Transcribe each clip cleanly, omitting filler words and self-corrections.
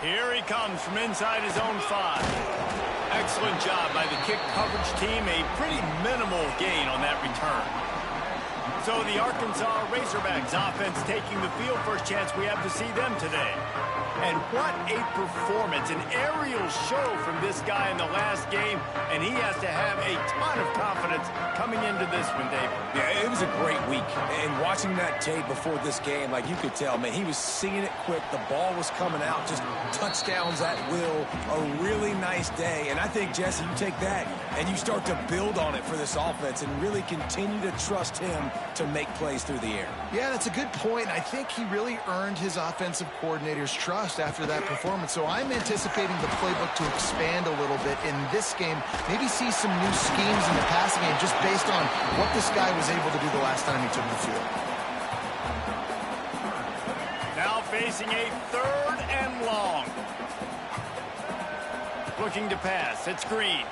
Here he comes from inside his own 5. Excellent job by the kick coverage team. A pretty minimal gain on that return. So the Arkansas Razorbacks offense taking the field. First chance we have to see them today. And what a performance, an aerial show from this guy in the last game, and he has to have a ton of confidence coming into this one, David. Yeah, it was a great week. And watching that tape before this game, like you could tell, man, he was seeing it quick. The ball was coming out, just touchdowns at will. A really nice day. And I think, Jesse, you take that and you start to build on it for this offense and really continue to trust him to make plays through the air. Yeah, that's a good point. I think he really earned his offensive coordinator's trust after that performance. So I'm anticipating the playbook to expand a little bit in this game. Maybe see some new schemes in the passing game just based on what this guy was able to do the last time he took the field. Now facing a 3rd and long. Looking to pass. It's Green.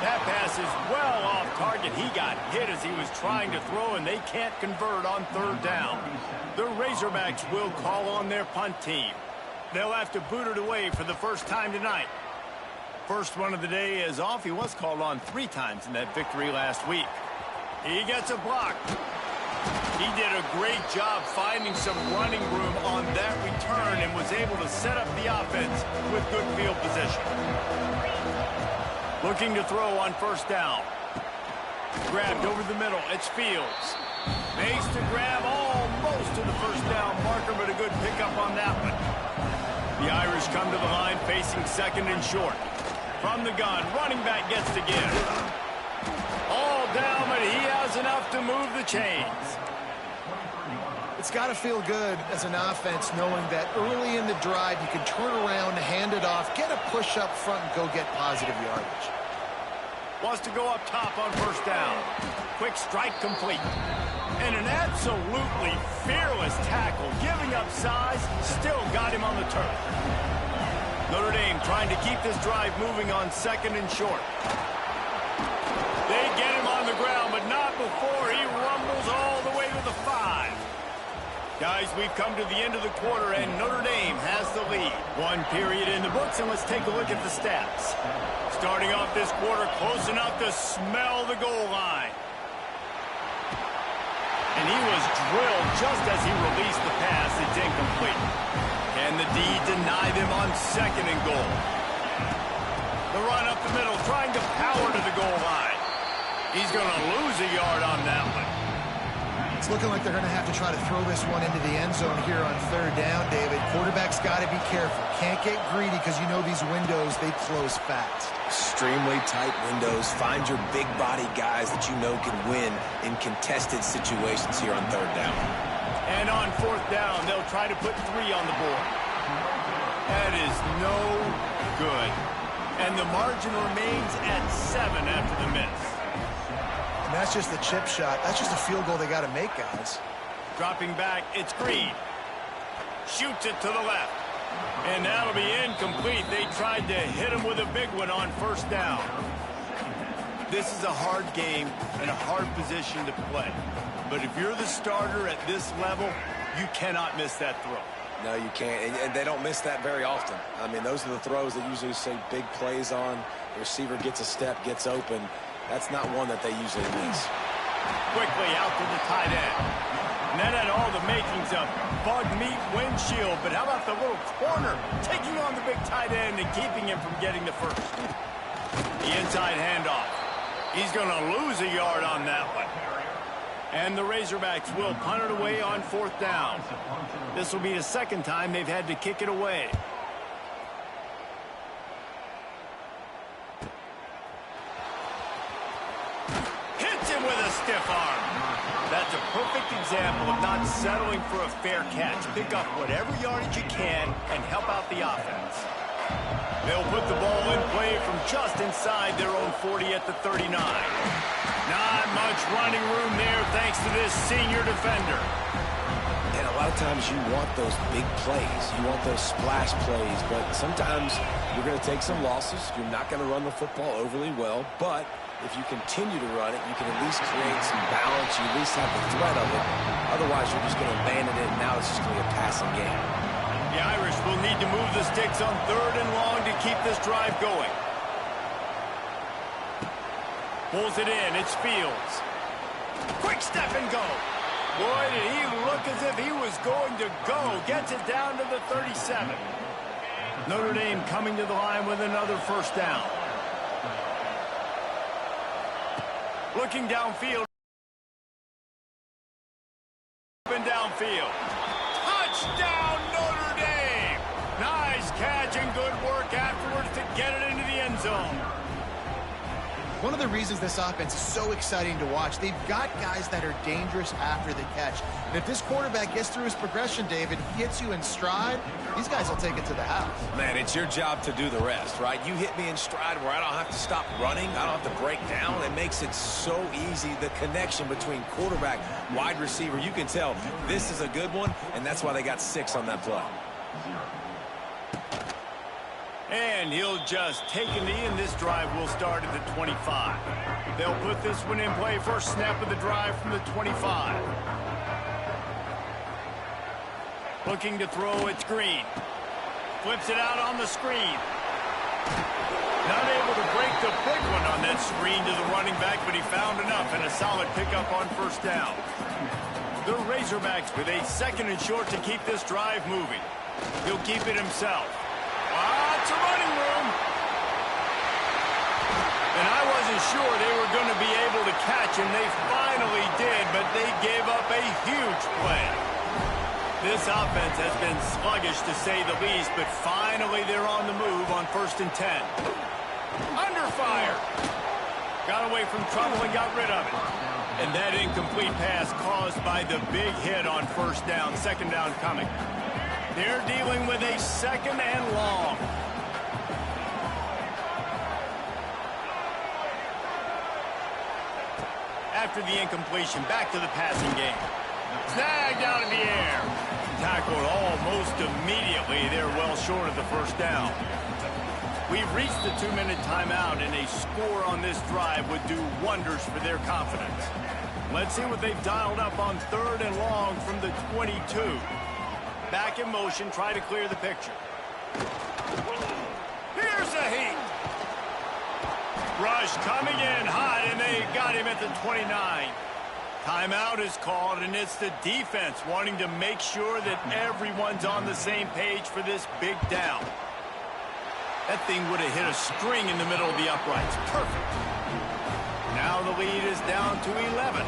That pass is well off target. He got hit as he was trying to throw, and they can't convert on 3rd down. The Razorbacks will call on their punt team. They'll have to boot it away for the first time tonight. First one of the day is off. He was called on 3 times in that victory last week. He gets a block. He did a great job finding some running room on that return and was able to set up the offense with good field position. Looking to throw on 1st down. Grabbed over the middle. It's Fields. Makes the grab almost to the 1st down marker, but a good pickup on that one. The Irish come to the line facing 2nd and short. From the gun, running back gets to give. All down, but he has enough to move the chains. It's got to feel good as an offense knowing that early in the drive you can turn around, hand it off, get a push up front, and go get positive yardage. Wants to go up top on 1st down. Quick strike complete. And an absolutely fearless tackle, giving up size, still got him on the turf. Notre Dame trying to keep this drive moving on 2nd and short. They get him on the ground, but not before he rumbles all the way to the 5. Guys, we've come to the end of the quarter, and Notre Dame has the lead. 1 period in the books, and let's take a look at the stats. Starting off this quarter, close enough to smell the goal line. And he was drilled just as he released the pass. It's incomplete. Can the D deny them on 2nd and goal? The run up the middle, trying to power to the goal line. He's going to lose a yard on that one. It's looking like they're going to have to try to throw this one into the end zone here on 3rd down, David. Quarterback's got to be careful. Can't get greedy because you know these windows, they close fast. Extremely tight windows. Find your big body guys that you know can win in contested situations here on 3rd down. And on 4th down, they'll try to put 3 on the board. That is no good. And the margin remains at 7 after the miss. And that's just the chip shot. That's just a field goal they got to make, guys. Dropping back, it's Green. Shoots it to the left. And that'll be incomplete. They tried to hit him with a big one on 1st down. This is a hard game and a hard position to play. But if you're the starter at this level, you cannot miss that throw. No, you can't. And they don't miss that very often. I mean, those are the throws that usually say big plays on. The receiver gets a step, gets open. That's not one that they usually miss. Quickly out to the tight end. And that had all the makings of bug meat windshield. But how about the little corner taking on the big tight end and keeping him from getting the first? The inside handoff. He's going to lose a yard on that one. And the Razorbacks will punt it away on 4th down. This will be the 2nd time they've had to kick it away. Hits him with a stiff arm. That's a perfect example of not settling for a fair catch. Pick up whatever yardage you can and help out the offense. They'll put the ball in play from just inside their own 40 at the 39. Not much running room there thanks to this senior defender. And a lot of times you want those big plays. You want those splash plays. But sometimes you're going to take some losses. You're not going to run the football overly well. But if you continue to run it, you can at least create some balance. You at least have the threat of it. Otherwise, you're just going to abandon it, and now it's just going to be a passing game. The Irish will need to move the sticks on 3rd and long to keep this drive going. Pulls it in. It's Fields. Quick step and go. Boy, did he look as if he was going to go. Gets it down to the 37. Notre Dame coming to the line with another first down. Looking downfield. Open downfield. Touchdown, Notre Dame! Nice catch and good work afterwards to get it into the end zone. One of the reasons this offense is so exciting to watch, they've got guys that are dangerous after the catch. And if this quarterback gets through his progression, David, hits you in stride, these guys will take it to the house. Man, it's your job to do the rest, right? You hit me in stride where I don't have to stop running. I don't have to break down. It makes it so easy, the connection between quarterback, wide receiver. You can tell this is a good one, and that's why they got 6 on that play. And he'll just take a knee, and this drive will start at the 25. They'll put this one in play. First snap of the drive from the 25. Looking to throw, it's Green. Flips it out on the screen. Not able to break the big one on that screen to the running back, but he found enough and a solid pickup on first down. The Razorbacks with a 2nd and short to keep this drive moving. He'll keep it himself. Lots of running room. And I wasn't sure they were going to be able to catch him. They finally did, but they gave up a huge play. This offense has been sluggish to say the least, but finally they're on the move on 1st and 10. Under fire. Got away from trouble and got rid of it. And that incomplete pass caused by the big hit on first down. 2nd down coming. They're dealing with a 2nd and long. After the incompletion, back to the passing game. Snagged out of the air. Tackled almost immediately. They're well short of the first down. We've reached the 2-minute timeout, and a score on this drive would do wonders for their confidence. Let's see what they've dialed up on 3rd and long from the 22. Back in motion, try to clear the picture. Here's a heat. Rush coming in hot, and they got him at the 29. Timeout is called, and it's the defense wanting to make sure that everyone's on the same page for this big down. That thing would have hit a string in the middle of the uprights. Perfect. Now the lead is down to 11.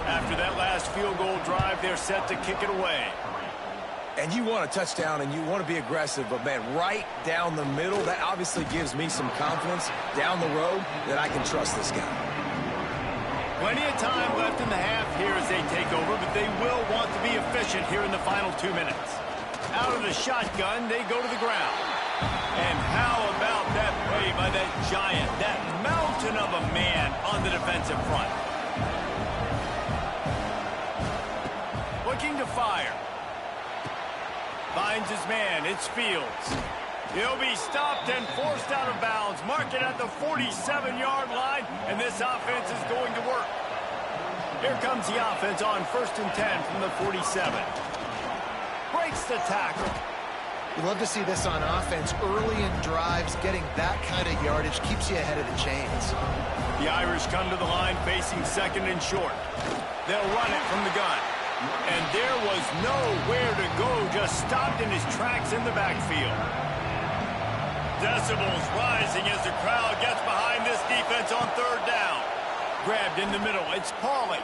After that last field goal drive, they're set to kick it away. And you want a touchdown, and you want to be aggressive, but, man, right down the middle, that obviously gives me some confidence down the road that I can trust this guy. Plenty of time left in the half here as they take over, but they will want to be efficient here in the final 2 minutes. Out of the shotgun, they go to the ground. And how about that play by that giant, that mountain of a man on the defensive front? Looking to fire. Finds his man. It's Fields. He'll be stopped and forced out of bounds. Mark it at the 47-yard line, and this offense is going to work. Here comes the offense on 1st and 10 from the 47. Breaks the tackle. You love to see this on offense. Early in drives, getting that kind of yardage keeps you ahead of the chains. The Irish come to the line facing 2nd and short. They'll run it from the gun. And there was nowhere to go, just stopped in his tracks in the backfield. Decibels rising as the crowd gets behind this defense on 3rd down. Grabbed in the middle, it's Pauly.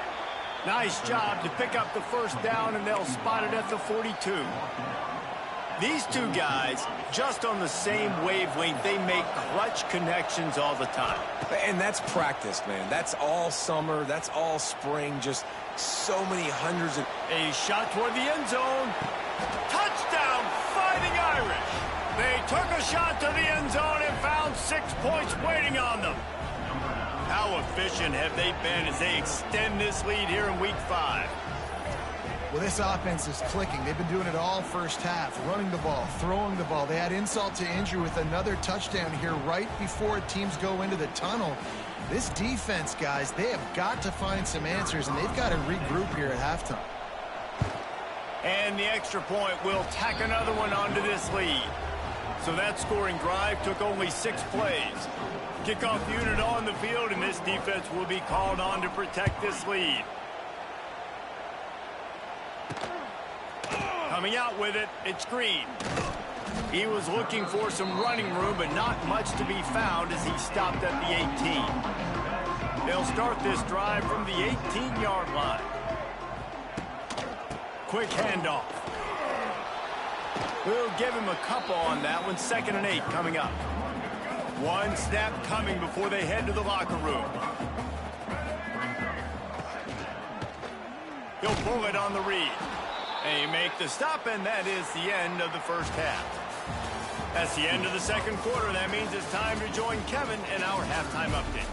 Nice job to pick up the first down, and they'll spot it at the 42. These two guys, just on the same wavelength, they make clutch connections all the time. And that's practice, man. That's all summer. That's all spring. Just so many hundreds of... A shot toward the end zone. Touchdown, Fighting Irish. They took a shot to the end zone and found 6 points waiting on them. How efficient have they been as they extend this lead here in Week 5? Well, this offense is clicking. They've been doing it all first half, running the ball, throwing the ball. They had insult to injury with another touchdown here right before teams go into the tunnel. This defense, guys, they have got to find some answers, and they've got to regroup here at halftime. And the extra point will tack another one onto this lead. So that scoring drive took only 6 plays. Kickoff unit on the field, and this defense will be called on to protect this lead. Coming out with it, it's Green. He was looking for some running room, but not much to be found as he stopped at the 18. They'll start this drive from the 18-yard line. Quick handoff. We'll give him a couple on that one. 2nd and 8 coming up. One snap coming before they head to the locker room. He'll pull it on the read. They make the stop, and that is the end of the first half. That's the end of the second quarter. That means it's time to join Kevin in our halftime update.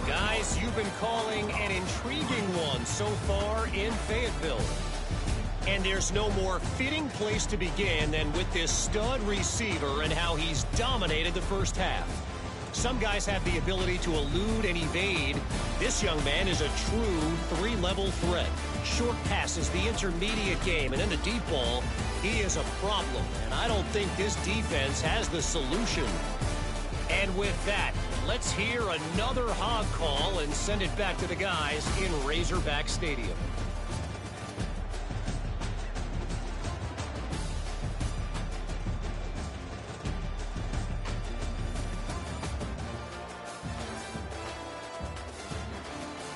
Guys, you've been calling an intriguing one so far in Fayetteville. And there's no more fitting place to begin than with this stud receiver and how he's dominated the first half. Some guys have the ability to elude and evade. This young man is a true 3-level threat. Short passes, the intermediate game, and then the deep ball. He is a problem, and I don't think this defense has the solution. And with that, let's hear another hog call and send it back to the guys in Razorback Stadium.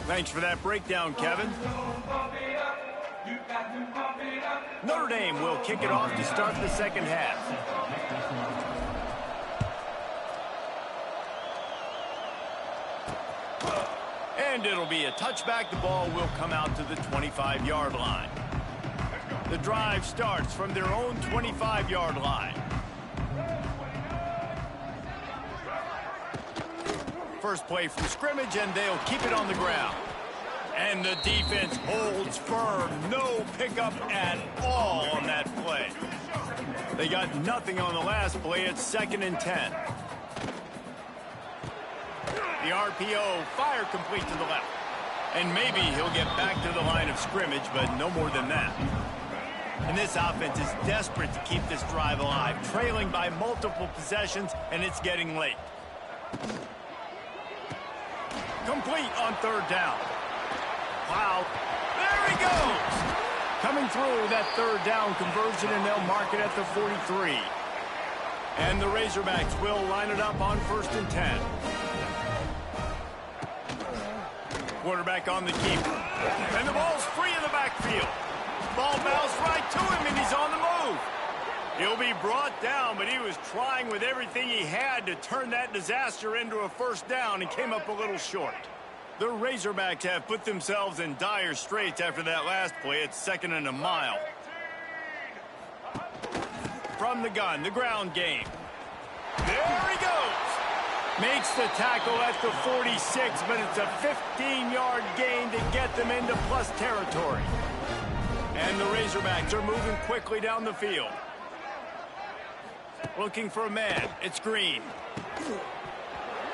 Thanks for that breakdown, Kevin. Notre Dame will kick it off to start the second half. And it'll be a touchback. The ball will come out to the 25-yard line. The drive starts from their own 25-yard line. First play from scrimmage, and they'll keep it on the ground. And the defense holds firm. No pickup at all on that play. They got nothing on the last play. It's 2nd and 10. The RPO, fire complete to the left. And maybe he'll get back to the line of scrimmage, but no more than that. And this offense is desperate to keep this drive alive, trailing by multiple possessions, and it's getting late. Complete on 3rd down. Wow. There he goes. Coming through that 3rd down conversion, and they'll mark it at the 43. And the Razorbacks will line it up on 1st and 10. Quarterback on the keeper. And the ball's free in the backfield. Ball bounced right to him, and he's on the move. He'll be brought down, but he was trying with everything he had to turn that disaster into a 1st down and came up a little short. The Razorbacks have put themselves in dire straits after that last play. It's 2nd and a mile. From the gun, the ground game. There he goes. Makes the tackle at the 46, but it's a 15-yard gain to get them into plus territory. And the Razorbacks are moving quickly down the field. Looking for a man. It's Green.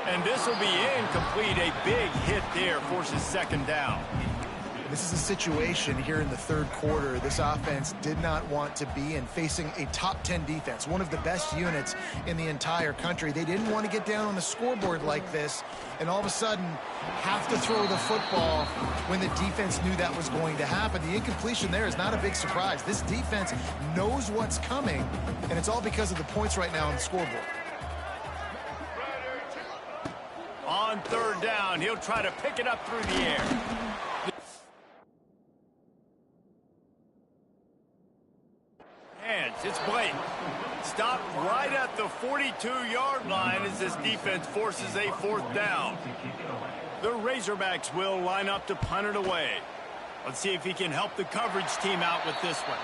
And this will be incomplete. A big hit there forces 2nd down. This is a situation here in the 3rd quarter this offense did not want to be in, facing a top 10 defense, one of the best units in the entire country. They didn't want to get down on the scoreboard like this and all of a sudden have to throw the football when the defense knew that was going to happen. The incompletion there is not a big surprise. This defense knows what's coming, and it's all because of the points right now on the scoreboard. On 3rd down, he'll try to pick it up through the air. Hands, it's Blake. Stopped right at the 42-yard line as this defense forces a 4th down. The Razorbacks will line up to punt it away. Let's see if he can help the coverage team out with this one.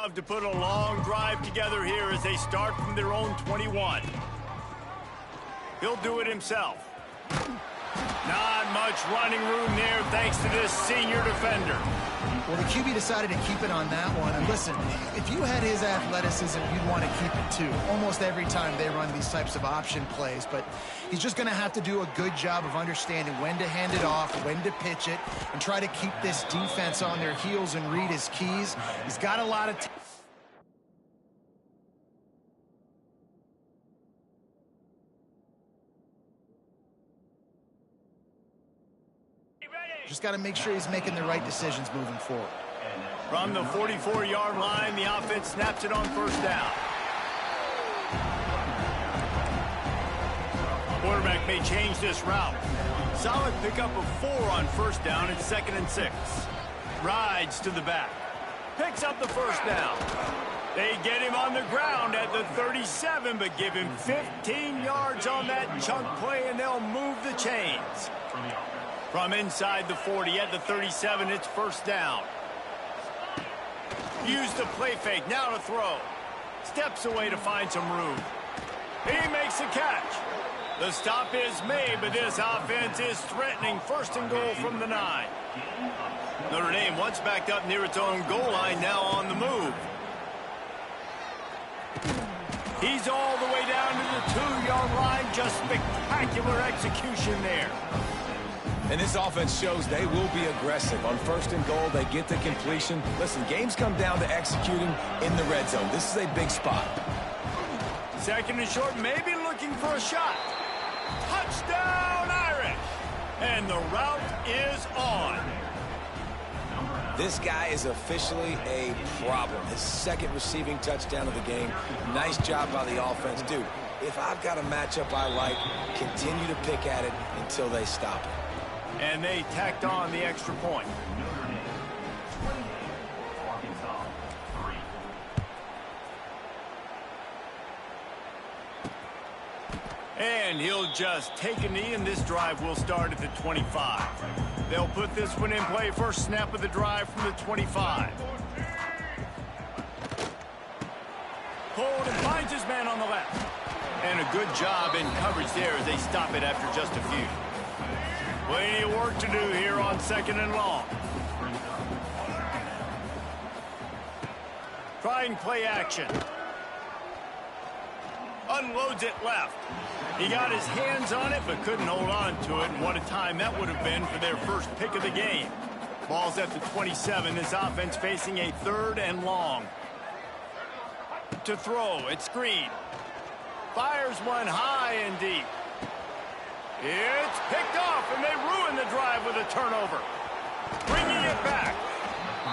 Love to put a long drive together here as they start from their own 21. He'll do it himself. Not much running room there thanks to this senior defender. Well, the QB decided to keep it on that one. And listen, if you had his athleticism, you'd want to keep it too. Almost every time they run these types of option plays. But he's just going to have to do a good job of understanding when to hand it off, when to pitch it, and try to keep this defense on their heels and read his keys. He's got a lot of just got to make sure he's making the right decisions moving forward. From the 44-yard line, the offense snaps it on first down. Quarterback may change this route. Solid pickup of 4 on first down and 2nd and 6. Rides to the back. Picks up the first down. They get him on the ground at the 37, but give him 15 yards on that chunk play, and they'll move the chains. From inside the 40 at the 37, it's first down. Use the play fake, now to throw. Steps away to find some room. He makes the catch. The stop is made, but this offense is threatening. First and goal from the 9. Notre Dame once backed up near its own goal line, now on the move. He's all the way down to the 2-yard line. Just spectacular execution there. And this offense shows they will be aggressive. On first and goal, they get the completion. Listen, games come down to executing in the red zone. This is a big spot. 2nd and short, maybe looking for a shot. Touchdown, Irish! And the route is on. This guy is officially a problem. His 2nd receiving touchdown of the game. Nice job by the offense. Dude, if I've got a matchup I like, continue to pick at it until they stop it. And they tacked on the extra point. And he'll just take a knee, and this drive will start at the 25. They'll put this one in play. First snap of the drive from the 25. Hold and finds his man on the left. And a good job in coverage there as they stop it after just a few. Plenty of work to do here on 2nd and long. Trying play action. Unloads it left. He got his hands on it, but couldn't hold on to it. And what a time that would have been for their first pick of the game. Ball's at the 27. This offense facing a 3rd and long. To throw, it's screen. Fires one high and deep. It's picked off, and they ruin the drive with a turnover. Bringing it back.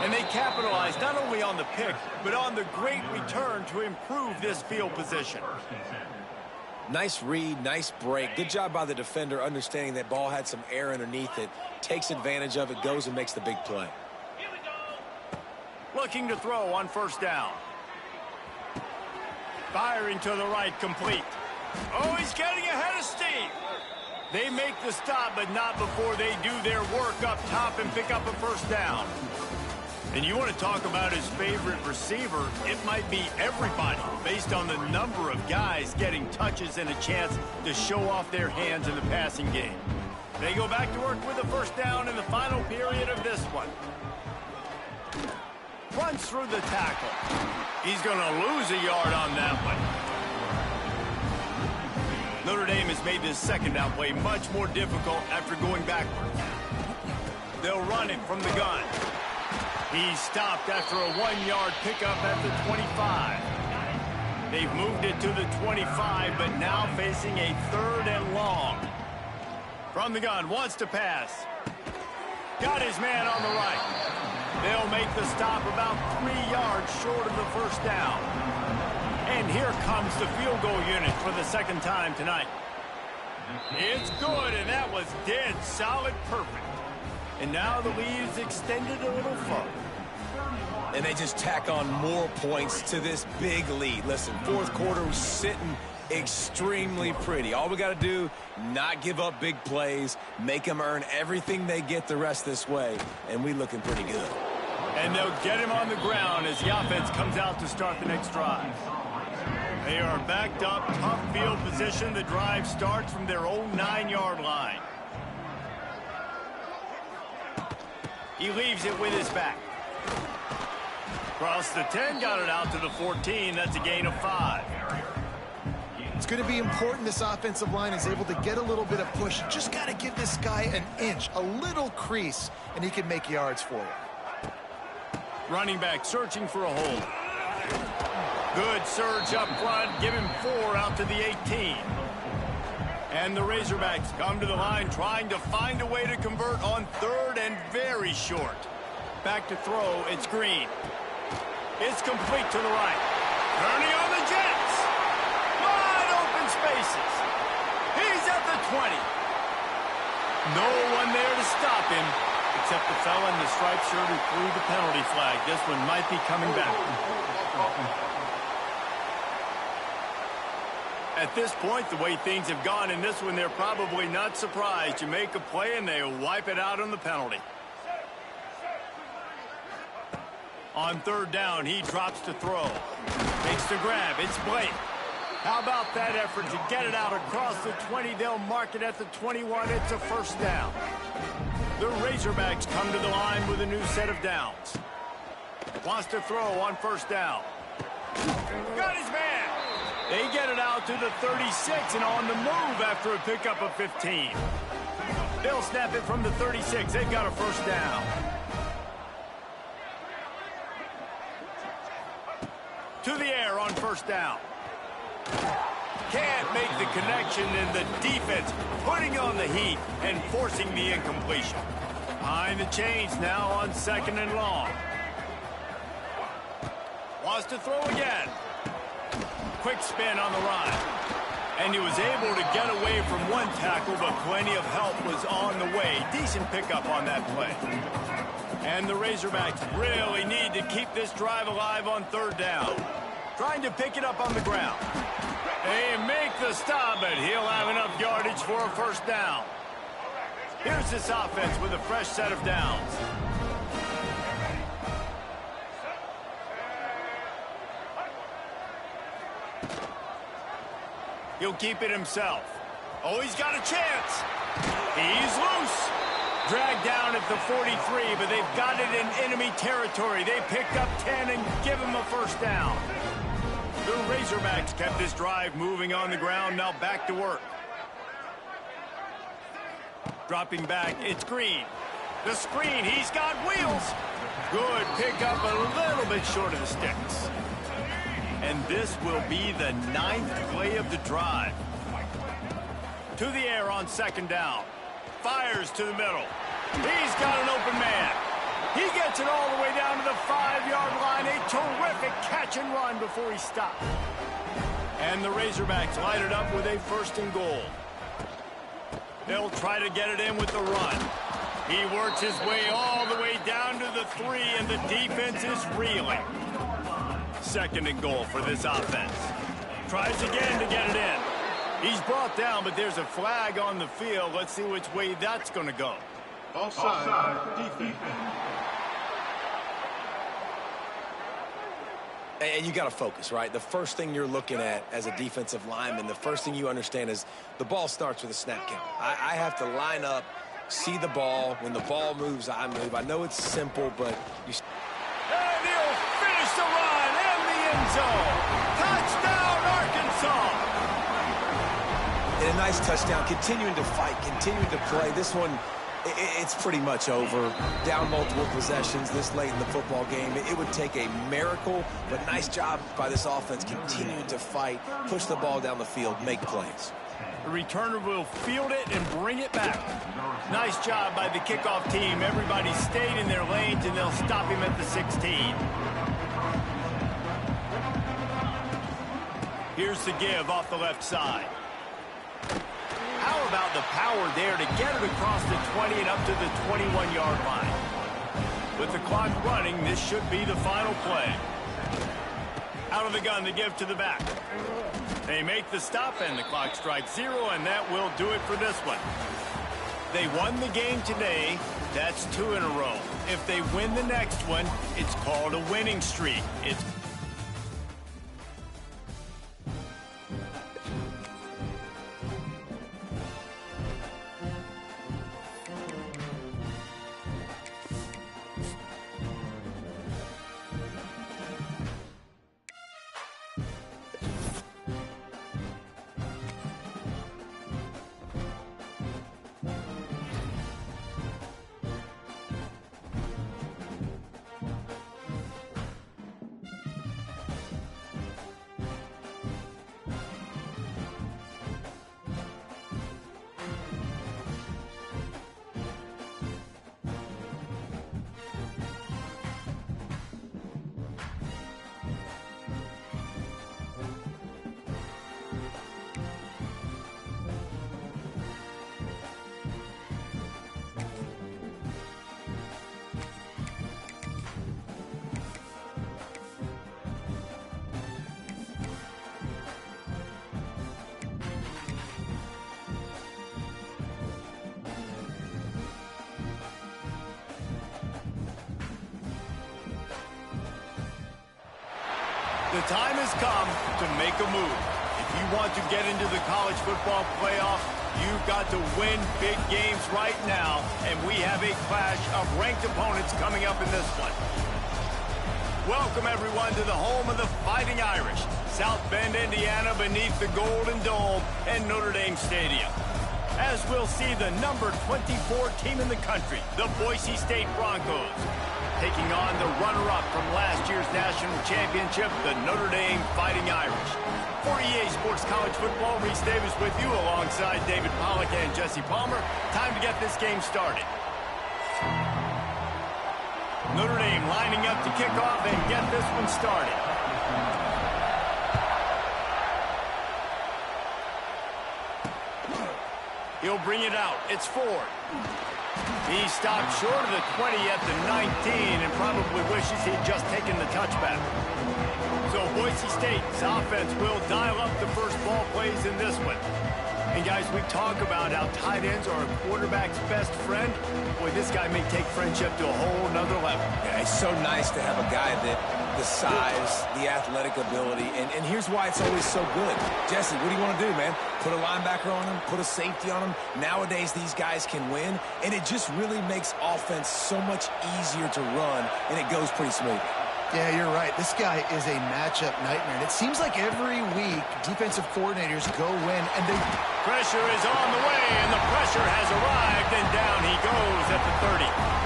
And they capitalize not only on the pick, but on the great return to improve this field position. Nice read, nice break. Good job by the defender understanding that ball had some air underneath it. Takes advantage of it, goes and makes the big play. Looking to throw on first down. Firing to the right, complete. Oh, he's getting ahead of steam. They make the stop, but not before they do their work up top and pick up a first down. And you want to talk about his favorite receiver, it might be everybody based on the number of guys getting touches and a chance to show off their hands in the passing game. They go back to work with a first down in the final period of this one. Runs through the tackle. He's going to lose a yard on that one. Notre Dame has made this 2nd down play much more difficult after going backwards. They'll run it from the gun. He's stopped after a 1-yard pickup at the 25. They've moved it to the 25, but now facing a 3rd and long. From the gun, wants to pass. Got his man on the right. They'll make the stop about 3 yards short of the first down. And here comes the field goal unit for the 2nd time tonight. It's good, and that was dead solid perfect. And now the lead is extended a little further. And they just tack on more points to this big lead. Listen, 4th quarter was sitting extremely pretty. All we got to do, not give up big plays, make them earn everything they get the rest this way, and we looking pretty good. And they'll get him on the ground as the offense comes out to start the next drive. They are backed up, tough field position. The drive starts from their own 9-yard line. He leaves it with his back. Across the 10, got it out to the 14. That's a gain of 5. It's going to be important this offensive line is able to get a little bit of push. Just got to give this guy an inch, a little crease, and he can make yards for you. Running back searching for a hole. Good surge up front. Give him 4 out to the 18. And the Razorbacks come to the line trying to find a way to convert on 3rd and very short. Back to throw. It's Green. It's complete to the right. Turning on the Jets. Wide open spaces. He's at the 20. No one there to stop him except the fella in the striped shirt who threw the penalty flag. This one might be coming back. At this point, the way things have gone in this one, they're probably not surprised. You make a play and they wipe it out on the penalty. On 3rd down, he drops to throw. Makes the grab. It's Blake. How about that effort to get it out across the 20? They'll mark it at the 21. It's a first down. The Razorbacks come to the line with a new set of downs. Wants to throw on 1st down. Got his man. They get it out to the 36 and on the move after a pickup of 15. They'll snap it from the 36. They've got a first down. To the air on 1st down. Can't make the connection, and the defense putting on the heat and forcing the incompletion. Behind the chains now on 2nd and long. Wants to throw again. Quick spin on the run. And he was able to get away from one tackle, but plenty of help was on the way. Decent pickup on that play. And the Razorbacks really need to keep this drive alive on 3rd down. Trying to pick it up on the ground. They make the stop, but he'll have enough yardage for a first down. Here's this offense with a fresh set of downs. He'll keep it himself. Oh, he's got a chance. He's loose. Dragged down at the 43, but they've got it in enemy territory. They picked up 10 and give him a first down. The Razorbacks kept this drive moving on the ground. Now back to work. Dropping back, it's Green. The screen, he's got wheels. Good pickup, a little bit short of the sticks. And this will be the 9th play of the drive. To the air on 2nd down. Fires to the middle. He's got an open man. He gets it all the way down to the 5-yard line. A terrific catch and run before he stopped. And the Razorbacks light it up with a 1st and goal. They'll try to get it in with the run. He works his way all the way down to the 3, and the defense is reeling. 2nd and goal for this offense. Tries again to get it in. He's brought down, but there's a flag on the field. Let's see which way that's going to go. Offside. Defense. And you got to focus, right? The first thing you're looking at as a defensive lineman, the first thing you understand is the ball starts with a snap count. I have to line up, see the ball. When the ball moves, I move. I know it's simple, but you... And he'll finish the run in the end zone. Touchdown, Arkansas. And a nice touchdown, continuing to fight, continuing to play. This one, it's pretty much over. Down multiple possessions this late in the football game. It would take a miracle, but nice job by this offense continuing to fight, push the ball down the field, make plays. The returner will field it and bring it back. Nice job by the kickoff team. Everybody stayed in their lanes, and they'll stop him at the 16. Here's the give off the left side. How about the power there to get it across the 20 and up to the 21-yard line? With the clock running, this should be the final play. Out of the gun, the give to the back. They make the stop, and the clock strikes 0, and that will do it for this one. They won the game today. That's 2 in a row. If they win the next one, it's called a winning streak. It's the time has come to make a move. If you want to get into the college football playoff, you've got to win big games right now, and we have a clash of ranked opponents coming up in this one. Welcome, everyone, to the home of the Fighting Irish, South Bend, Indiana, beneath the Golden Dome and Notre Dame Stadium. As we'll see the number 24 team in the country, the Boise State Broncos, taking on the runner-up from last year's national championship, the Notre Dame Fighting Irish. For EA Sports College Football, Reese Davis with you alongside David Pollack and Jesse Palmer. Time to get this game started. Notre Dame lining up to kick off and get this one started. He'll bring it out. It's Ford. He stopped short of the 20 at the 19 and probably wishes he'd just taken the touchback. So Boise State's offense will dial up the first ball plays in this one. And guys, we talk about how tight ends are a quarterback's best friend. Boy, this guy may take friendship to a whole nother level. Yeah, it's so nice to have a guy that the size, the athletic ability, and here's why it's always so good. Jesse, what do you want to do, man? Put a linebacker on him, put a safety on him. Nowadays, these guys can win, and it just really makes offense so much easier to run, and it goes pretty smooth. Yeah, you're right. This guy is a matchup nightmare. And it seems like every week defensive coordinators go in and they... Pressure is on the way, and the pressure has arrived, and down he goes at the 30.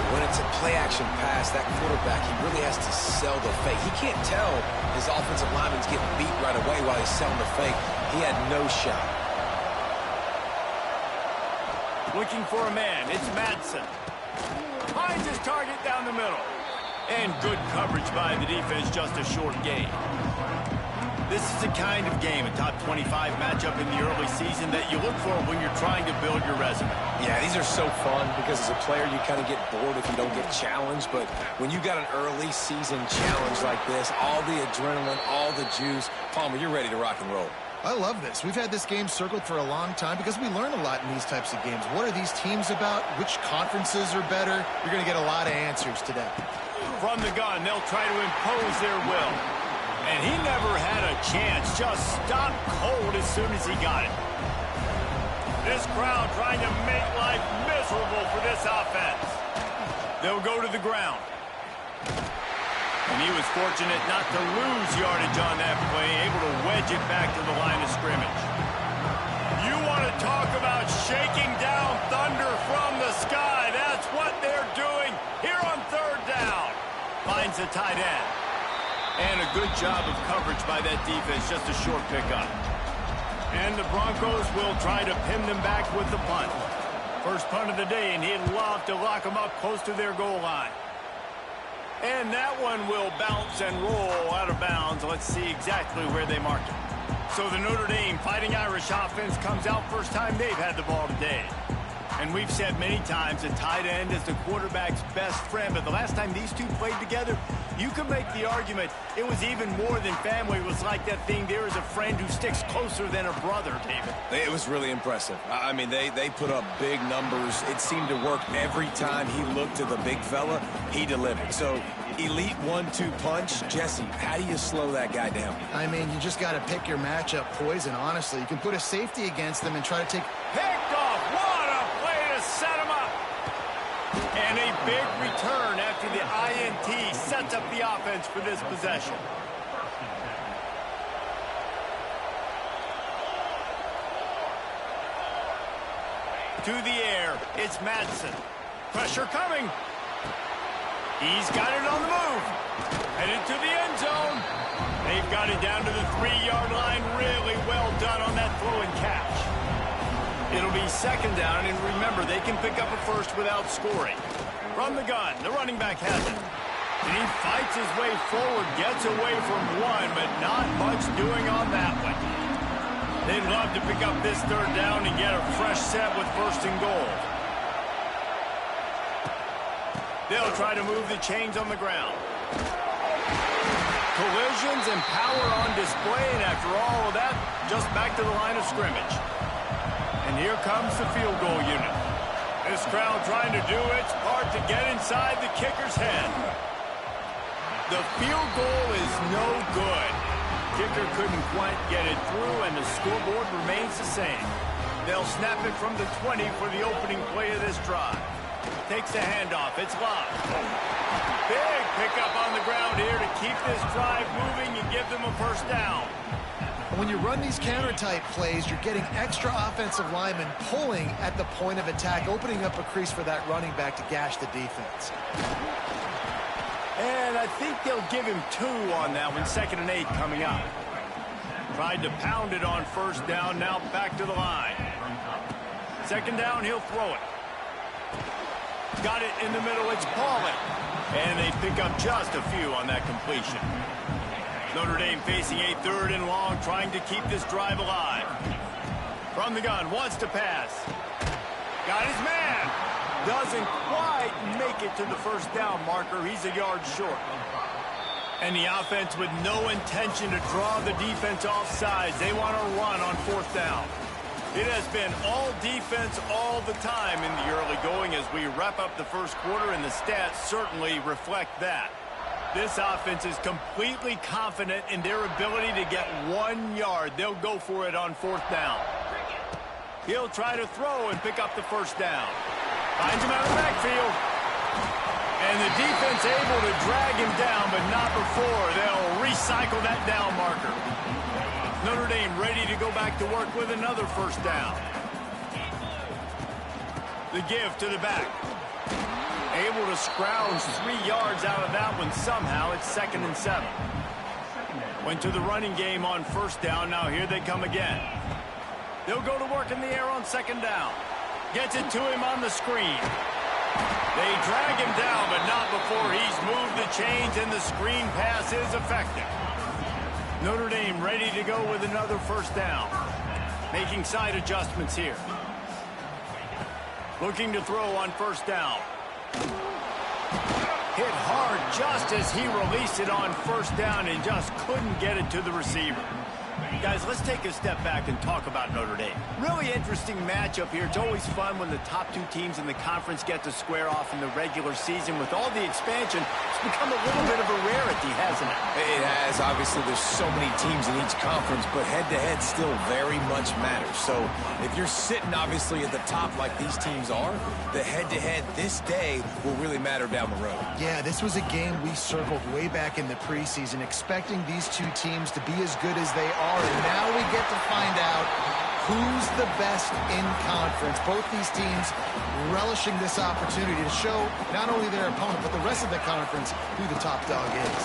When it's a play-action pass, that quarterback, he really has to sell the fake. He can't tell his offensive lineman's getting beat right away while he's selling the fake. He had no shot. Looking for a man. It's Madsen. Finds his target down the middle. And good coverage by the defense, just a short gain. This is the kind of game, a top 25 matchup in the early season, that you look for when you're trying to build your resume. Yeah, these are so fun because as a player you kind of get bored if you don't get challenged, but when you got an early season challenge like this, all the adrenaline, all the juice, Palmer, you're ready to rock and roll. I love this. We've had this game circled for a long time because we learn a lot in these types of games. What are these teams about? Which conferences are better? You're going to get a lot of answers today. From the gun, they'll try to impose their will. And he never had a chance. Just stopped cold as soon as he got it. This crowd trying to make life miserable for this offense. They'll go to the ground. And he was fortunate not to lose yardage on that play, able to wedge it back to the line of scrimmage. You want to talk about shaking down thunder from the sky. That's what they're doing here on third down. Finds a tight end. And a good job of coverage by that defense, just a short pickup. And the Broncos will try to pin them back with the punt. First punt of the day, and he'd love to lock them up close to their goal line. And that one will bounce and roll out of bounds. Let's see exactly where they mark it. So the Notre Dame Fighting Irish offense comes out first time they've had the ball today. And we've said many times a tight end is the quarterback's best friend, but the last time these two played together, You could make the argument it was even more than family. It was like that thing, there is a friend who sticks closer than a brother, David. It was really impressive. I mean, they put up big numbers. It seemed to work every time he looked to the big fella, he delivered. So, elite 1-2 punch. Jesse, how do you slow that guy down? I mean, you just got to pick your matchup poison, honestly. You can put a safety against them and try to take... Picked off. What a play to set him up. And a big return after the INT sets up the offense for this possession. To the air, it's Madsen. Pressure coming. He's got it on the move. Headed to the end zone. They've got it down to the 3-yard line. Really well done on that throw and catch. It'll be second down, and remember, they can pick up a first without scoring. From the gun, the running back has it. And he fights his way forward, gets away from one, but not much doing on that one. They'd love to pick up this third down and get a fresh set with first and goal. They'll try to move the chains on the ground. Collisions and power on display, and after all of that, just back to the line of scrimmage. And here comes the field goal unit. This crowd trying to do its part to get inside the kicker's head. The field goal is no good. Kicker couldn't quite get it through, and the scoreboard remains the same. They'll snap it from the 20 for the opening play of this drive. Takes the handoff. It's Love. Big pickup on the ground here to keep this drive moving and give them a first down. When you run these counter-type plays, you're getting extra offensive linemen pulling at the point of attack, opening up a crease for that running back to gash the defense. And I think they'll give him 2 on that one. 2nd and 8 coming up. Tried to pound it on first down, now back to the line. 2nd down, he'll throw it. Got it in the middle, it's Pauling. And they pick up just a few on that completion. Notre Dame facing a 3rd and long, trying to keep this drive alive. From the gun, wants to pass. Got his man. Doesn't quite make it to the first down marker. He's a yard short. And the offense with no intention to draw the defense off sides. They want to run on 4th down. It has been all defense all the time in the early going as we wrap up the first quarter, and the stats certainly reflect that. This offense is completely confident in their ability to get 1 yard. They'll go for it on 4th down. He'll try to throw and pick up the first down. Finds him out of the backfield. And the defense able to drag him down, but not before. They'll recycle that down marker. Notre Dame ready to go back to work with another first down. The give to the back. Able to scrounge 3 yards out of that one somehow. It's 2nd and 7. Went to the running game on first down. Now here they come again. They'll go to work in the air on 2nd down. Gets it to him on the screen. They drag him down, but not before he's moved the chains, and the screen pass is effective. Notre Dame ready to go with another first down. Making side adjustments here. Looking to throw on first down. Hit hard just as he released it on first down and just couldn't get it to the receiver. Guys, let's take a step back and talk about Notre Dame. Really interesting matchup here. It's always fun when the top 2 teams in the conference get to square off in the regular season. With all the expansion, it's become a little bit of a rarity, hasn't it? It has. Obviously, there's so many teams in each conference, but head-to-head still very much matters. So if you're sitting, obviously, at the top like these teams are, the head-to-head this day will really matter down the road. Yeah, this was a game we circled way back in the preseason, expecting these 2 teams to be as good as they are. And now we get to find out who's the best in conference. Both these teams relishing this opportunity to show not only their opponent, but the rest of the conference who the top dog is.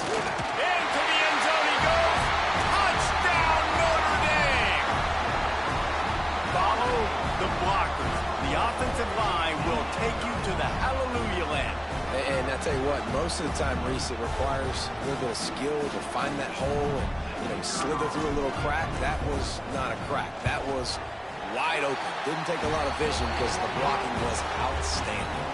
Into the end zone he goes. Touchdown, Notre Dame! Follow the blockers. The offensive line will take you to the hallelujah land. And I tell you what, most of the time, Reese, it requires a little bit of skill to find that hole and, slither through a little crack. That was not a crack. That was wide open. Didn't take a lot of vision because the blocking was outstanding.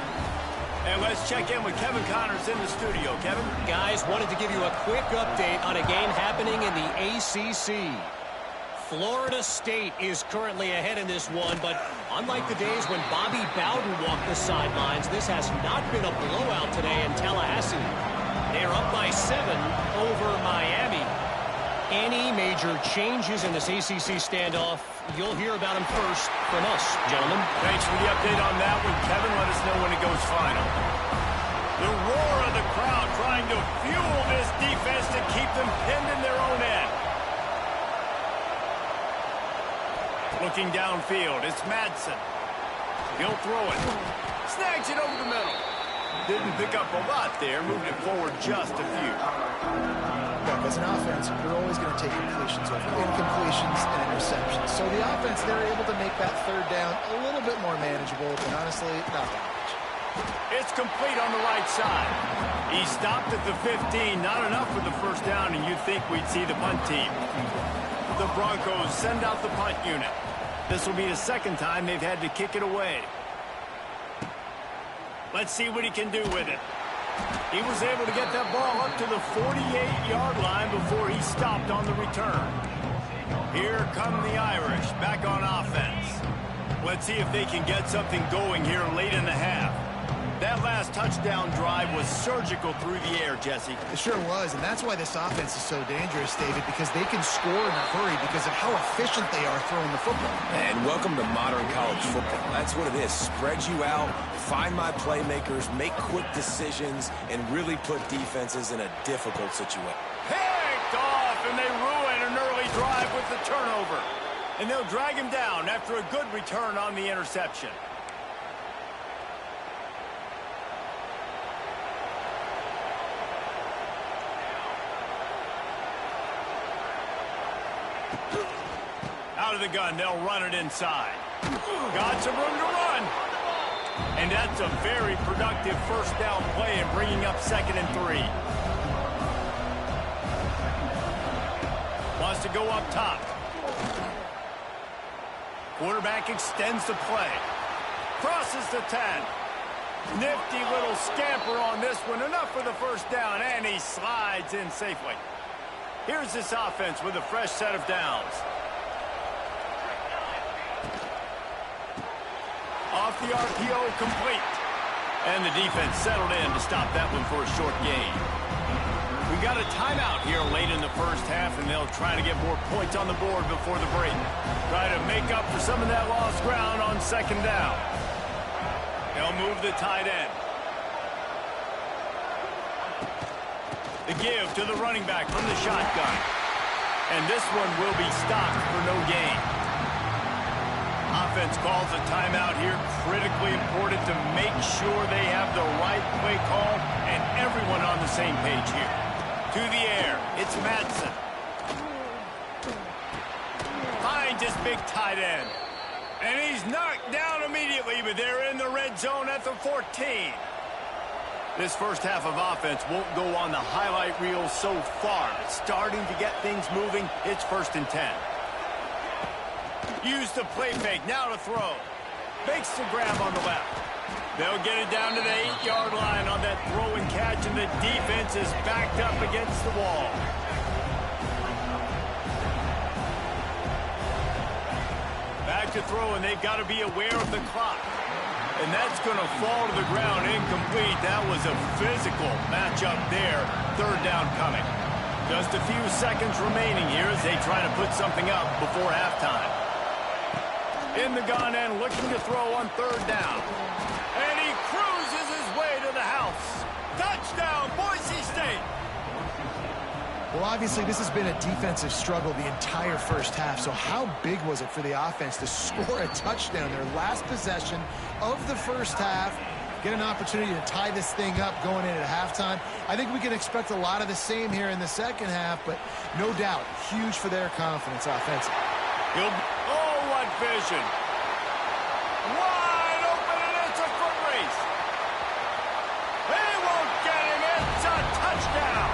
And let's check in with Kevin Connors in the studio. Kevin? Guys, wanted to give you a quick update on a game happening in the ACC. Florida State is currently ahead in this one, but unlike the days when Bobby Bowden walked the sidelines, this has not been a blowout today in Tallahassee. They are up by 7 over Miami. Any major changes in this ACC standoff, you'll hear about them first from us, gentlemen. Thanks for the update on that one, Kevin. Let us know when it goes final. The roar of the crowd trying to fuel this defense to keep them pinned in their own end. Looking downfield, it's Madsen. He'll throw it. Snags it over the middle. Didn't pick up a lot there, moved it forward just a few. Look, as an offense, you're always going to take completions over incompletions and interceptions. So the offense, they're able to make that third down a little bit more manageable, but honestly, not that much. It's complete on the right side. He stopped at the 15, not enough for the first down, and you'd think we'd see the punt team. The Broncos send out the punt unit. This will be the second time they've had to kick it away. Let's see what he can do with it. He was able to get that ball up to the 48-yard line before he stopped on the return. Here come the Irish back on offense. Let's see if they can get something going here late in the half. That last touchdown drive was surgical through the air, Jesse. It sure was, and that's why this offense is so dangerous, David, because they can score in a hurry because of how efficient they are throwing the football. And welcome to modern college football. That's what it is. Spread you out, find my playmakers, make quick decisions, and really put defenses in a difficult situation. Picked off, and they ruin an early drive with the turnover. And they'll drag him down after a good return on the interception. Out of the gun, they'll run it inside. Got some room to run. And that's a very productive first down play and bringing up 2nd and 3. Wants to go up top. Quarterback extends the play. Crosses the 10. Nifty little scamper on this one. Enough for the first down, and he slides in safely. Here's this offense with a fresh set of downs. Off the RPO, complete. And the defense settled in to stop that one for a short gain. We got a timeout here late in the first half, and they'll try to get more points on the board before the break. Try to make up for some of that lost ground on 2nd down. They'll move the tight end. The give to the running back from the shotgun. And this one will be stopped for no gain. Offense calls a timeout here. Critically important to make sure they have the right play call and everyone on the same page here. To the air, it's Madsen. Finds his big tight end. And he's knocked down immediately, but they're in the red zone at the 14. This first half of offense won't go on the highlight reel so far. It's starting to get things moving. It's 1st and 10. Use the play fake, now to throw. Makes the grab on the left. They'll get it down to the 8-yard line on that throw and catch, and the defense is backed up against the wall. Back to throw, and they've got to be aware of the clock. And that's going to fall to the ground incomplete. That was a physical matchup there. 3rd down coming. Just a few seconds remaining here as they try to put something up before halftime. In the gun and looking to throw on 3rd down. And he cruises his way to the house. Touchdown, Boise State. Well, obviously, this has been a defensive struggle the entire first half, so how big was it for the offense to score a touchdown, their last possession of the first half, get an opportunity to tie this thing up going in at halftime? I think we can expect a lot of the same here in the second half, but no doubt, huge for their confidence offensively. Oh, what vision. Wide open, and it's a foot race. They won't get him. It's a touchdown.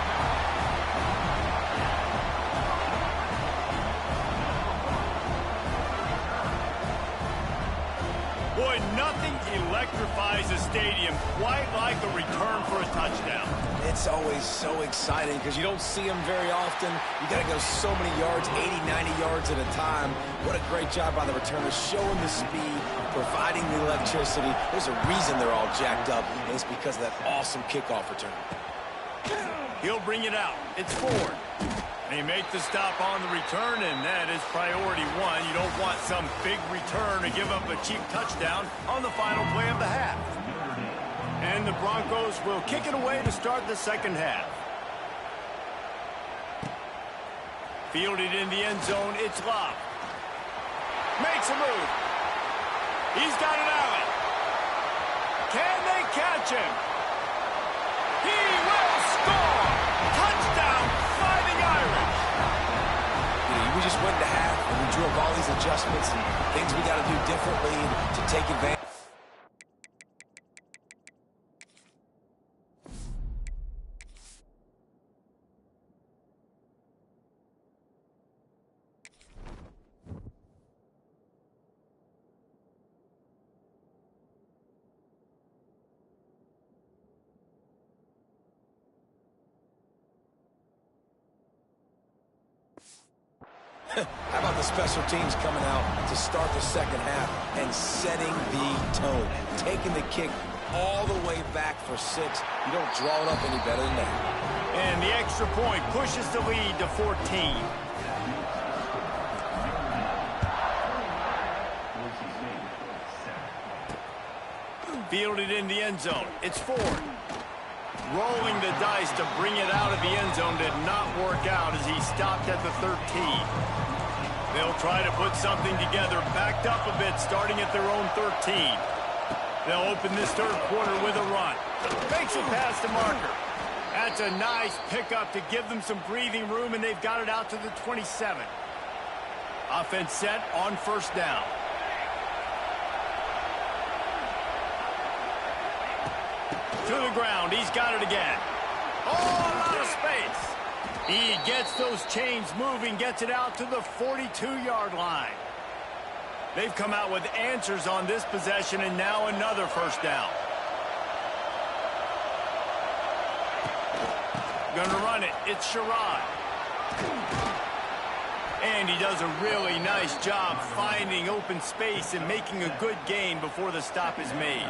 Boy, nothing electrifies a stadium quite like a return for a touchdown. It's always so exciting because you don't see them very often. You got to go so many yards, 80, 90 yards at a time. What a great job by the returners, showing the speed, providing the electricity. There's a reason they're all jacked up, and it's because of that awesome kickoff return. He'll bring it out. It's Ford. They make the stop on the return, and that is priority one. You don't want some big return to give up a cheap touchdown on the final play of the half. And the Broncos will kick it away to start the second half. Fielded in the end zone, it's Love. Makes a move. He's got an alley. Can they catch him? He will score! Touchdown, Fighting Irish! We just went to half, and we drew up all these adjustments and things we got to do differently to take advantage. How about the special teams coming out to start the second half and setting the tone, taking the kick all the way back for 6. You don't draw it up any better than that. And the extra point pushes the lead to 14. Fielded in the end zone. It's Ford. Rolling the dice to bring it out of the end zone did not work out as he stopped at the 13. They'll try to put something together, backed up a bit, starting at their own 13. They'll open this third quarter with a run. Makes it past the marker. That's a nice pickup to give them some breathing room, and they've got it out to the 27. Offense set on first down. To the ground, he's got it again. Oh, a lot of space. He gets those chains moving, gets it out to the 42-yard line. They've come out with answers on this possession, and now another first down. Gonna run it. It's Sherrod. And he does a really nice job finding open space and making a good gain before the stop is made.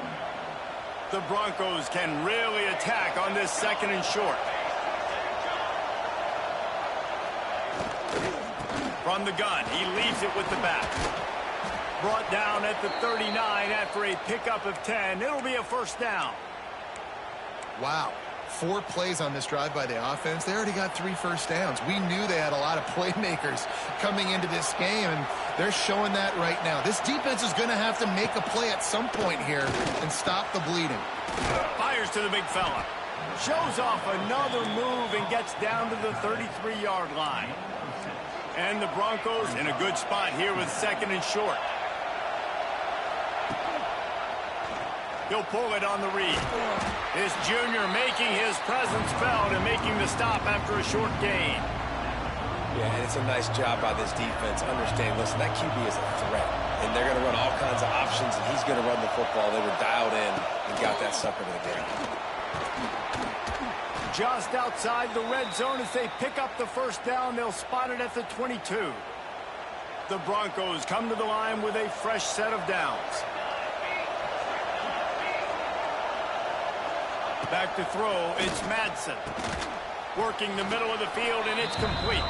The Broncos can really attack on this second and short. From the gun, he leaves it with the back. Brought down at the 39 after a pickup of 10. It'll be a first down. Wow. 4 plays on this drive by the offense. They already got 3 first downs. We knew they had a lot of playmakers coming into this game, and they're showing that right now. This defense is going to have to make a play at some point here and stop the bleeding. Fires to the big fella. Shows off another move and gets down to the 33-yard line. And the Broncos in a good spot here with second and short. He'll pull it on the read. This junior making his presence felt and making the stop after a short gain. Yeah, and it's a nice job by this defense. Understand, listen, that QB is a threat. And they're going to run all kinds of options, and he's going to run the football. They were dialed in and got that sucker to the ground. Just outside the red zone as they pick up the first down. They'll spot it at the 22. The Broncos come to the line with a fresh set of downs. Back to throw, it's Madsen. Working the middle of the field, and it's complete.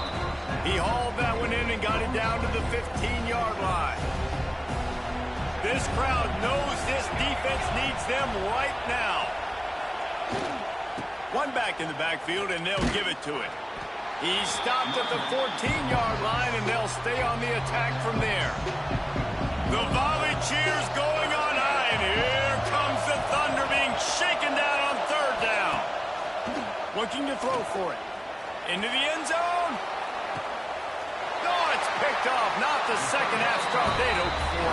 He hauled that one in and got it down to the 15-yard line. This crowd knows this defense needs them right now. One back in the backfield, and they'll give it to it. He stopped at the 14-yard line, and they'll stay on the attack from there. The volley cheers going on high, and here comes the Thunder being shaken down on third down. Looking to throw for it. Into the end zone. No, it's picked off. Not the second half start they'd hoped for.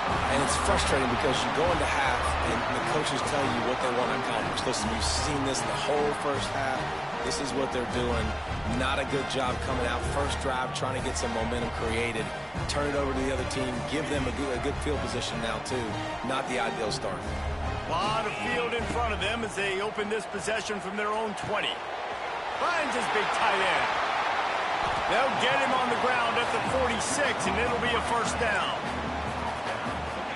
And it's frustrating because you go into half and the coaches tell you what they want to accomplish. Listen, we've seen this the whole first half. This is what they're doing. Not a good job coming out. First drive, trying to get some momentum created. Turn it over to the other team. Give them a good field position now, too. Not the ideal start. A lot of field in front of them as they open this possession from their own 20. Finds his big tight end. They'll get him on the ground at the 46, and it'll be a first down.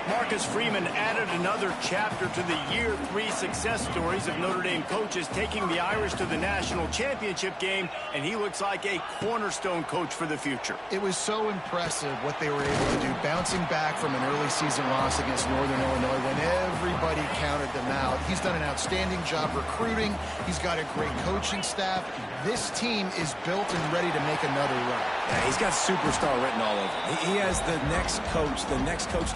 Marcus Freeman added another chapter to the year 3 success stories of Notre Dame coaches, taking the Irish to the national championship game, and he looks like a cornerstone coach for the future. It was so impressive what they were able to do, bouncing back from an early season loss against Northern Illinois when everybody counted them out. He's done an outstanding job recruiting. He's got a great coaching staff. This team is built and ready to make another run. Yeah, he's got superstar written all over. He has the next coach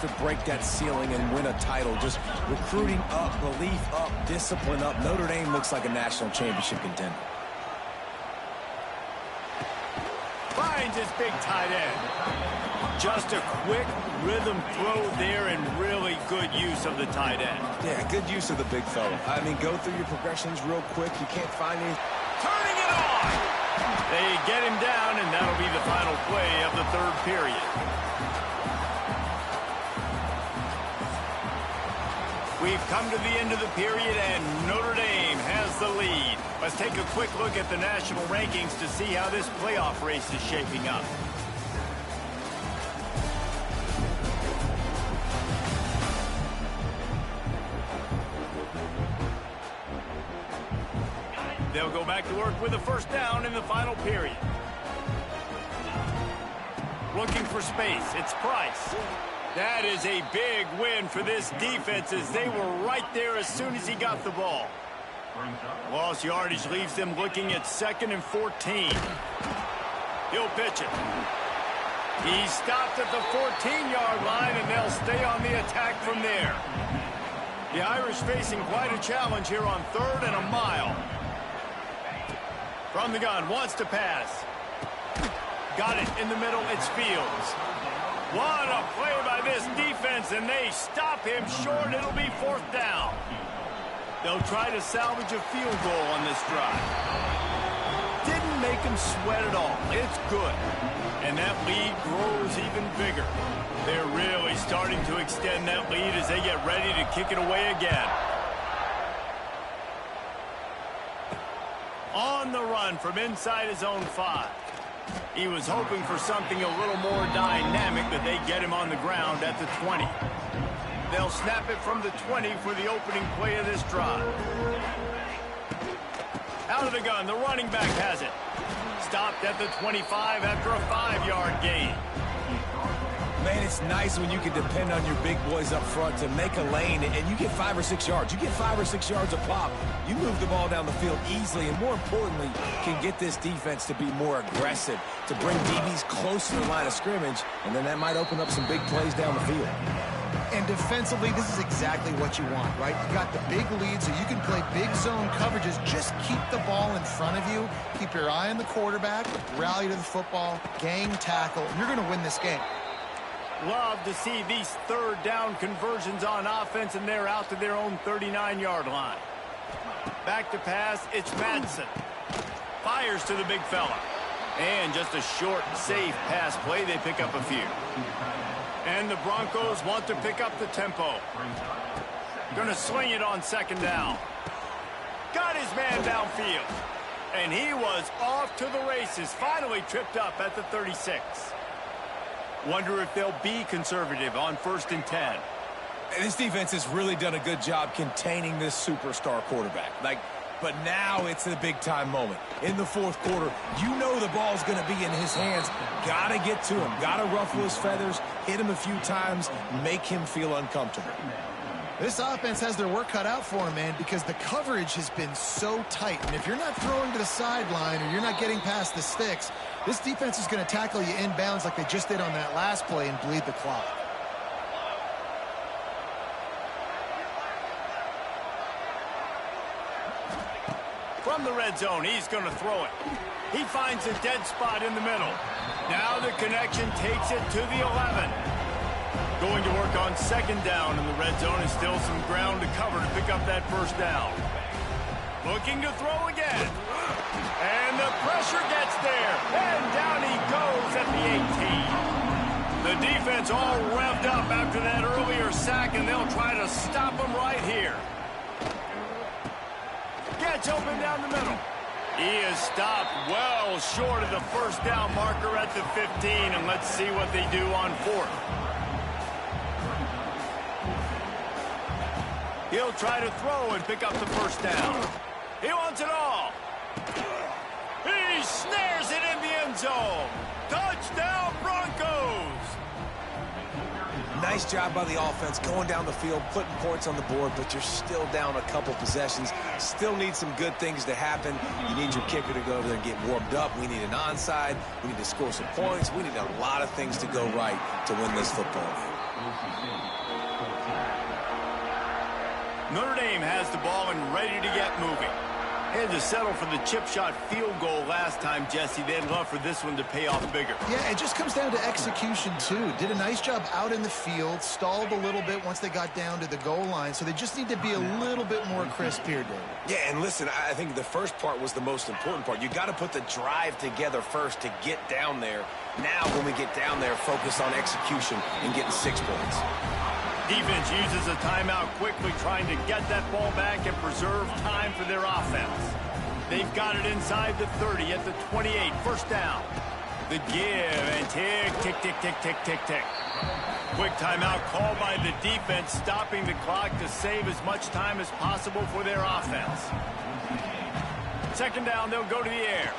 to break that ceiling and win a title. Just recruiting up, belief up, discipline up. Notre Dame looks like a national championship contender. Finds his big tight end. Just a quick rhythm throw there and really good use of the tight end. Yeah, good use of the big fella. I mean, go through your progressions real quick. You can't find any. Turning it on! They get him down, and that'll be the final play of the third period. We've come to the end of the period, and Notre Dame has the lead. Let's take a quick look at the national rankings to see how this playoff race is shaping up. They'll go back to work with a first down in the final period. Looking for space. It's Price. That is a big win for this defense as they were right there as soon as he got the ball. Lost yardage leaves them looking at 2nd and 14. He'll pitch it. He's stopped at the 14-yard line, and they'll stay on the attack from there. The Irish facing quite a challenge here on 3rd and a mile. From the gun, wants to pass. Got it in the middle, it's Fields. What a play by this defense, and they stop him short. It'll be 4th down. They'll try to salvage a field goal on this drive. Didn't make him sweat at all. It's good. And that lead grows even bigger. They're really starting to extend that lead as they get ready to kick it away again. On the run from inside his own 5. He was hoping for something a little more dynamic, but they get him on the ground at the 20. They'll snap it from the 20 for the opening play of this drive. Out of the gun, the running back has it. Stopped at the 25 after a 5-yard gain. Man, it's nice when you can depend on your big boys up front to make a lane, and you get 5 or 6 yards. You get 5 or 6 yards a pop. You move the ball down the field easily, and more importantly, can get this defense to be more aggressive, to bring DBs close to the line of scrimmage, and then that might open up some big plays down the field. And defensively, this is exactly what you want, right? You got the big lead, so you can play big zone coverages. Just keep the ball in front of you. Keep your eye on the quarterback. Rally to the football. Gang tackle. You're going to win this game. Love to see these 3rd down conversions on offense, and they're out to their own 39-yard line. Back to pass, it's Madsen. Fires to the big fella. And just a short, safe pass play. They pick up a few. And the Broncos want to pick up the tempo. Going to swing it on 2nd down. Got his man downfield. And he was off to the races. Finally tripped up at the 36. Wonder if they'll be conservative on 1st and 10. And this defense has really done a good job containing this superstar quarterback. But now it's a big-time moment. In the 4th quarter, you know the ball's going to be in his hands. Got to get to him. Got to ruffle his feathers, hit him a few times, make him feel uncomfortable. This offense has their work cut out for them, man, because the coverage has been so tight. And if you're not throwing to the sideline or you're not getting past the sticks, this defense is going to tackle you inbounds like they just did on that last play and bleed the clock. From the red zone, he's going to throw it. He finds a dead spot in the middle. Now the connection takes it to the 11. Going to work on second down in the red zone, and still some ground to cover to pick up that first down. Looking to throw again. And the pressure gets there. And down he goes at the 18. The defense all revved up after that earlier sack, and they'll try to stop him right here. Gets open down the middle. He is stopped well short of the first down marker at the 15, and let's see what they do on fourth. He'll try to throw and pick up the first down. He wants it all. He snares it in the end zone. Touchdown, Broncos! Nice job by the offense going down the field, putting points on the board, but you're still down a couple possessions. Still need some good things to happen. You need your kicker to go over there and get warmed up. We need an onside. We need to score some points. We need a lot of things to go right to win this football game. Notre Dame has the ball and ready to get moving. Had to settle for the chip shot field goal last time, Jesse. They'd love for this one to pay off bigger. Yeah, it just comes down to execution, too. Did a nice job out in the field, stalled a little bit once they got down to the goal line, so they just need to be a little bit more crisp here, David. Yeah, and listen, I think the first part was the most important part. You got to put the drive together first to get down there. Now, when we get down there, focus on execution and getting 6 points. Defense uses a timeout quickly, trying to get that ball back and preserve time for their offense. They've got it inside the 30 at the 28. First down. The give and tick, tick, tick, tick, tick, tick, tick. Quick timeout called by the defense, stopping the clock to save as much time as possible for their offense. Second down, they'll go to the air.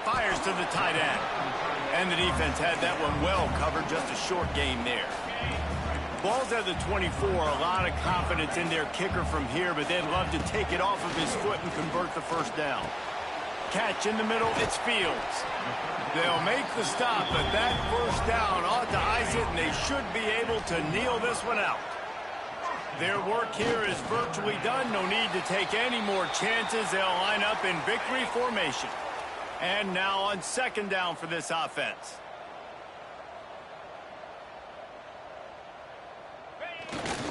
Fires to the tight end. And the defense had that one well covered, just a short gain there. Ball's at the 24, a lot of confidence in their kicker from here, but they'd love to take it off of his foot and convert the first down. Catch in the middle, it's Fields. They'll make the stop, but that first down ought to ice it, and they should be able to kneel this one out. Their work here is virtually done. No need to take any more chances. They'll line up in victory formation. And now on second down for this offense.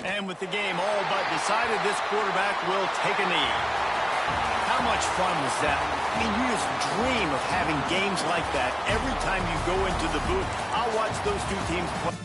And with the game all but decided, this quarterback will take a knee. How much fun was that? I mean, you just dream of having games like that every time you go into the booth. I'll watch those two teams play.